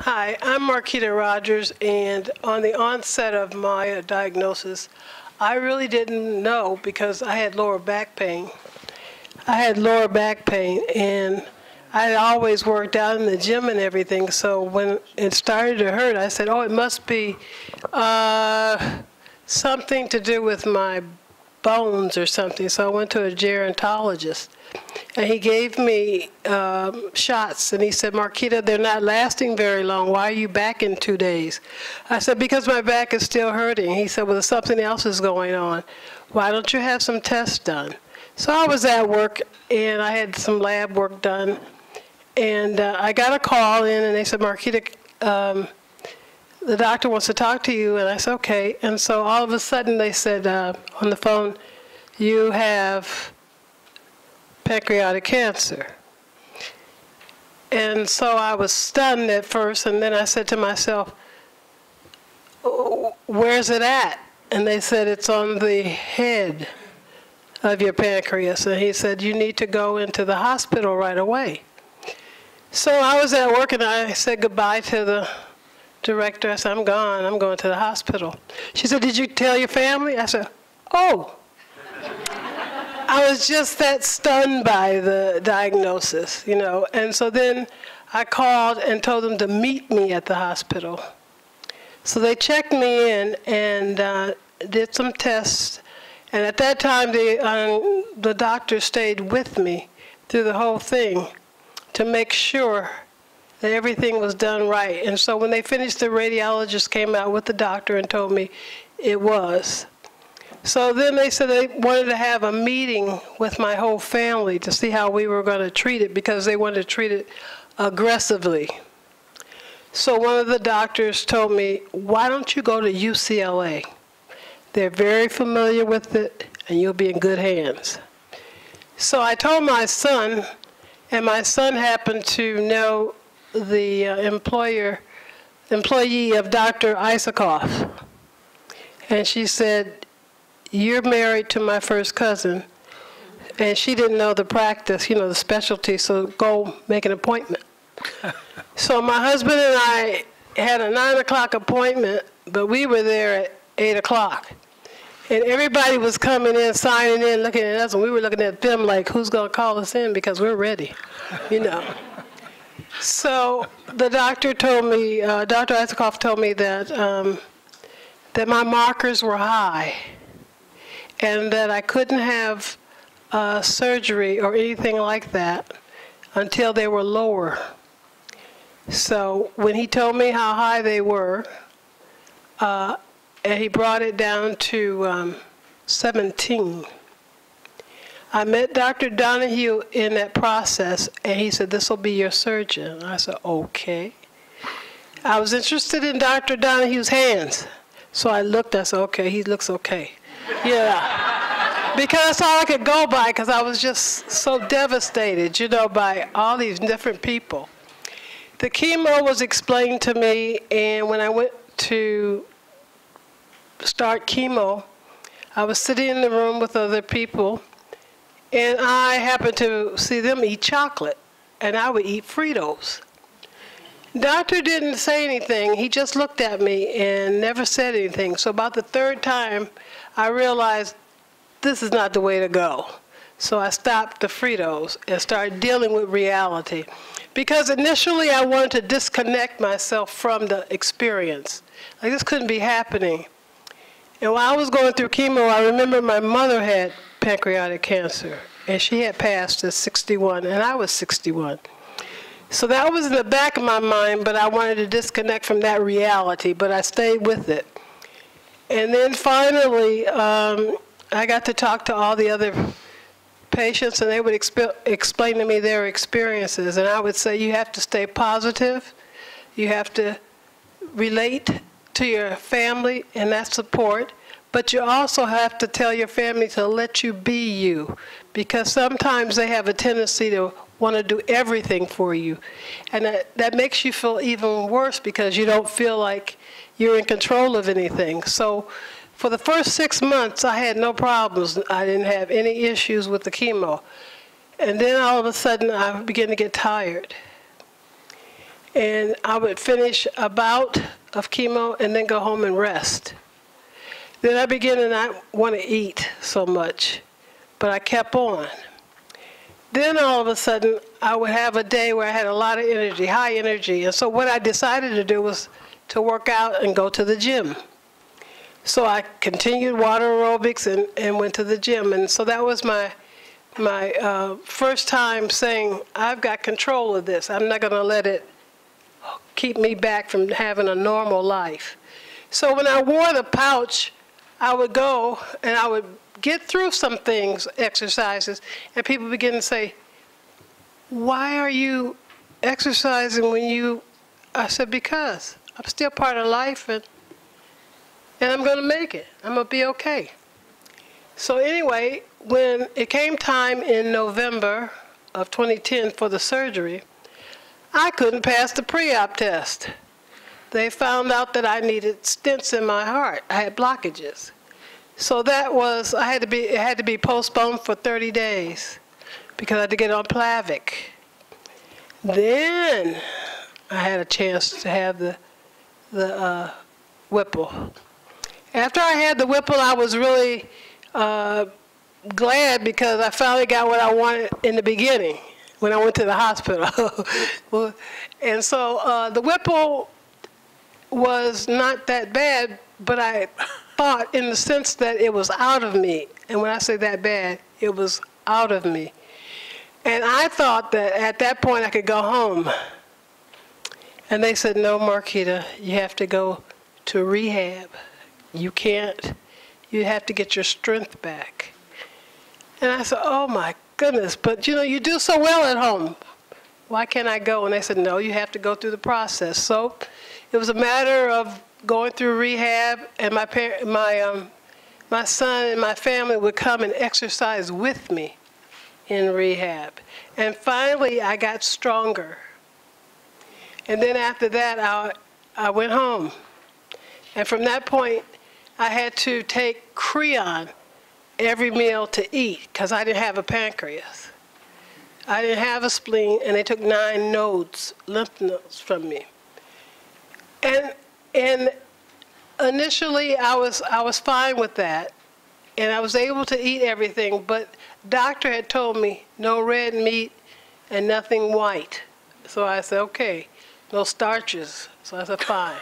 Hi, I'm Marquetta Rodgers, and on the onset of my diagnosis, I really didn't know because I had lower back pain. And I had always worked out in the gym and everything, so when it started to hurt, I said, oh, it must be something to do with my bones or something. So I went to a gerontologist. And he gave me shots, and he said, Marquetta, they're not lasting very long. Why are you back in 2 days? I said, because my back is still hurting. He said, well, something else is going on. Why don't you have some tests done? So I was at work, and I had some lab work done. And I got a call in, and they said, Marquetta, the doctor wants to talk to you. And I said, okay. And so all of a sudden they said on the phone, you have pancreatic cancer. And so I was stunned at first, and then I said to myself, oh, where's it at? And they said, it's on the head of your pancreas. And he said, you need to go into the hospital right away. So I was at work, and I said goodbye to the director. I said, I'm gone. I'm going to the hospital. She said, did you tell your family? I said, oh. I was just that stunned by the diagnosis, you know. And so then I called and told them to meet me at the hospital. So they checked me in and did some tests. And at that time, the doctor stayed with me through the whole thing to make sure that everything was done right. And so when they finished, the radiologist came out with the doctor and told me it was. So then they said they wanted to have a meeting with my whole family to see how we were going to treat it, because they wanted to treat it aggressively. So one of the doctors told me, why don't you go to UCLA? They're very familiar with it, and you'll be in good hands. So I told my son, and my son happened to know the employee of Dr. Isakoff. And she said, you're married to my first cousin. And she didn't know the practice, you know, the specialty, so go make an appointment. So my husband and I had a 9 o'clock appointment, but we were there at 8 o'clock. And everybody was coming in, signing in, looking at us, and we were looking at them like, who's going to call us in, because we're ready, you know. So the doctor told me, Dr. Isakoff told me that, that my markers were high, and that I couldn't have surgery or anything like that until they were lower. So when he told me how high they were, and he brought it down to 17, I met Dr. Donahue in that process, and he said, this will be your surgeon. I said, okay. I was interested in Dr. Donahue's hands, so I looked, I said, okay, he looks okay. Yeah, because that's all I could go by, because I was just so devastated, you know, by all these different people. The chemo was explained to me, and when I went to start chemo, I was sitting in the room with other people, and I happened to see them eat chocolate, and I would eat Fritos. Doctor didn't say anything. He just looked at me and never said anything. So about the third time, I realized this is not the way to go. So I stopped the Fritos and started dealing with reality. Because initially I wanted to disconnect myself from the experience. Like, this couldn't be happening. And while I was going through chemo, I remember my mother had pancreatic cancer, and she had passed at 61, and I was 61. So that was in the back of my mind, but I wanted to disconnect from that reality, but I stayed with it. And then finally, I got to talk to all the other patients, and they would explain to me their experiences. And I would say, you have to stay positive. You have to relate to your family and that support. But you also have to tell your family to let you be you, because sometimes they have a tendency to want to do everything for you. And that makes you feel even worse, because you don't feel like you're in control of anything. So for the first 6 months, I had no problems. I didn't have any issues with the chemo. And then all of a sudden, I began to get tired. And I would finish a bout of chemo and then go home and rest. Then I began to not want to eat so much, but I kept on. Then all of a sudden, I would have a day where I had a lot of energy, high energy. And so what I decided to do was to work out and go to the gym. So I continued water aerobics and went to the gym. And so that was my first time saying, I've got control of this. I'm not going to let it keep me back from having a normal life. So when I wore the pouch, I would go and I would get through some things, exercises, and people begin to say, why are you exercising when you, I said, because I'm still part of life and I'm going to make it. I'm going to be okay. So anyway, when it came time in November of 2010 for the surgery, I couldn't pass the pre-op test. They found out that I needed stents in my heart. I had blockages. So that was, it had to be postponed for 30 days because I had to get on Pancreatic. Then I had a chance to have the Whipple. After I had the Whipple, I was really glad because I finally got what I wanted in the beginning when I went to the hospital. And so the Whipple was not that bad, but I thought in the sense that it was out of me. And when I say that bad, it was out of me. And I thought that at that point I could go home. And they said, no, Marquetta, you have to go to rehab. You can't, you have to get your strength back. And I said, oh my goodness, but you know, you do so well at home. Why can't I go? And they said, no, you have to go through the process. So it was a matter of going through rehab, and my son and my family would come and exercise with me in rehab. And finally, I got stronger. And then after that, I went home. And from that point, I had to take Creon every meal to eat because I didn't have a pancreas. I didn't have a spleen, and they took 9 nodes, lymph nodes from me. And initially, I was fine with that, and I was able to eat everything, but doctor had told me no red meat and nothing white. So I said, okay, no starches. So I said, fine.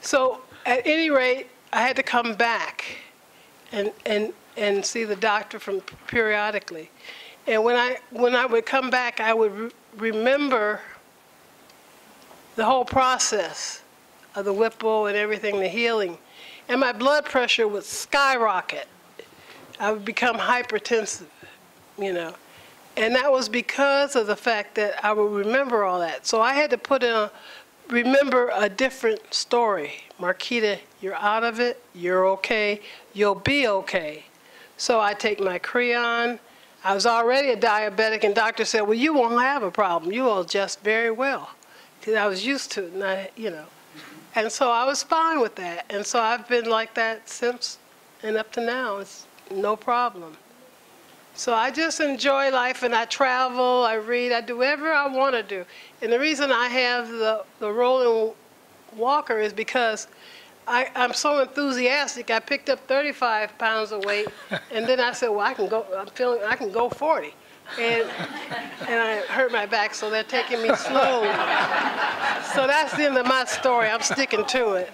So at any rate, I had to come back and see the doctor periodically. And when I would come back, I would remember the whole process of the Whipple and everything, the healing. And my blood pressure would skyrocket. I would become hypertensive, you know. And that was because of the fact that I would remember all that. So I had to remember a different story. Marquetta, you're out of it, you're okay, you'll be okay. So I take my Creon. I was already a diabetic, and doctor said, well, you won't have a problem. You will adjust very well. Because I was used to it, and you know. And so I was fine with that. And so I've been like that since and up to now. It's no problem. So I just enjoy life, and I travel, I read, I do whatever I want to do. And the reason I have the rolling walker is because I'm so enthusiastic. I picked up 35 pounds of weight, and then I said, well, I can go 40. And I hurt my back, so they're taking me slowly. So that's the end of my story. I'm sticking to it.